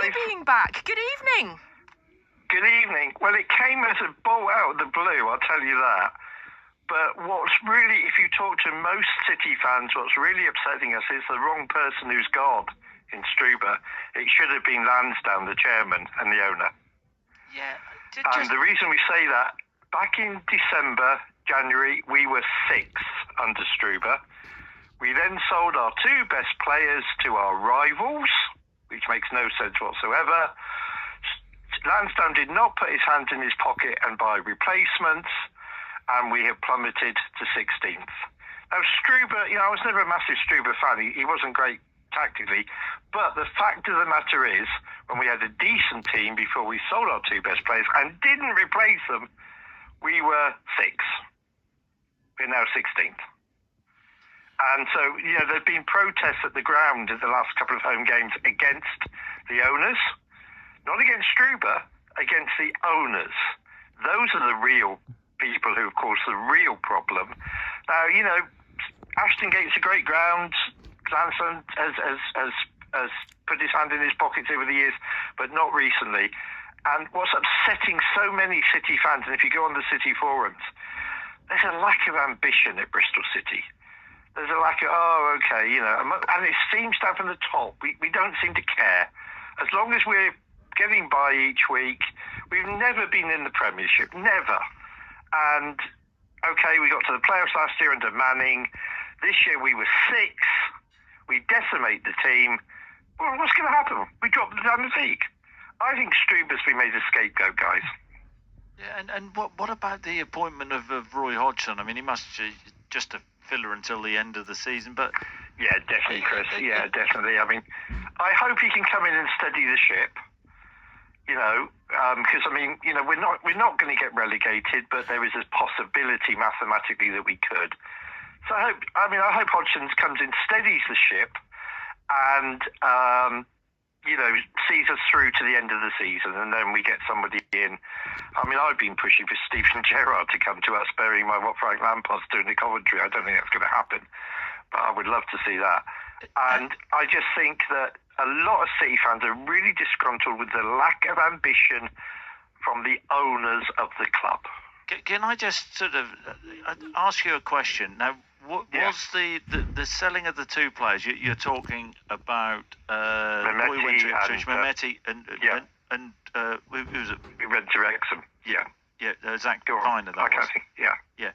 you being back. Good evening. Good evening. Well, it came as a bolt out of the blue, I'll tell you that. But what's really, if you talk to most City fans, what's really upsetting us is the wrong person who's God in Struber. It should have been Lansdowne, the chairman and the owner. Yeah. And the reason we say that, back in December, January, we were 6th under Struber. We then sold our 2 best players to our rivals, which makes no sense whatsoever. Lansdowne did not put his hand in his pocket and buy replacements, and we have plummeted to 16th. Now, Struber, I was never a massive Struber fan. He wasn't great tactically, but the fact of the matter is, when we had a decent team before we sold our 2 best players and didn't replace them, we were 6th. We're now 16th. And so, there've been protests at the ground at the last couple of home games against the owners. Not against Struber, against the owners. Those are the real people who have caused the real problem. Now, Ashton Gate's a great ground. Lansdowne has put his hand in his pockets over the years, but not recently. And what's upsetting so many City fans, and if you go on the City forums, there's a lack of ambition at Bristol City. There's a lack of, and it seems down from the top. We don't seem to care. As long as we're getting by each week, we've never been in the Premiership, never. And, we got to the playoffs last year under Manning. This year we were 6th. We decimate the team. Well, what's going to happen? We drop down the league. I think Struber's been made a scapegoat, guys. Yeah, and what about the appointment of Roy Hodgson? I mean, he must just a filler until the end of the season, but... Yeah, definitely, Chris. Yeah, definitely. I mean, I hope he can come in and steady the ship. Because we're not going to get relegated, but there is a possibility mathematically that we could. So I hope Hodgson comes in, steadies the ship, and sees us through to the end of the season, and then we get somebody in. I've been pushing for Steven Gerrard to come to us, bearing in mind what Frank Lampard's doing in Coventry. I don't think that's going to happen, but I would love to see that. And I just think that a lot of City fans are really disgruntled with the lack of ambition from the owners of the club. Can I just sort of ask you a question? Now, was the selling of the 2 players, you're talking about Mehmeti and who was it? We went to Wrexham, Yeah, Zach Viner, that was. Yeah. Yeah.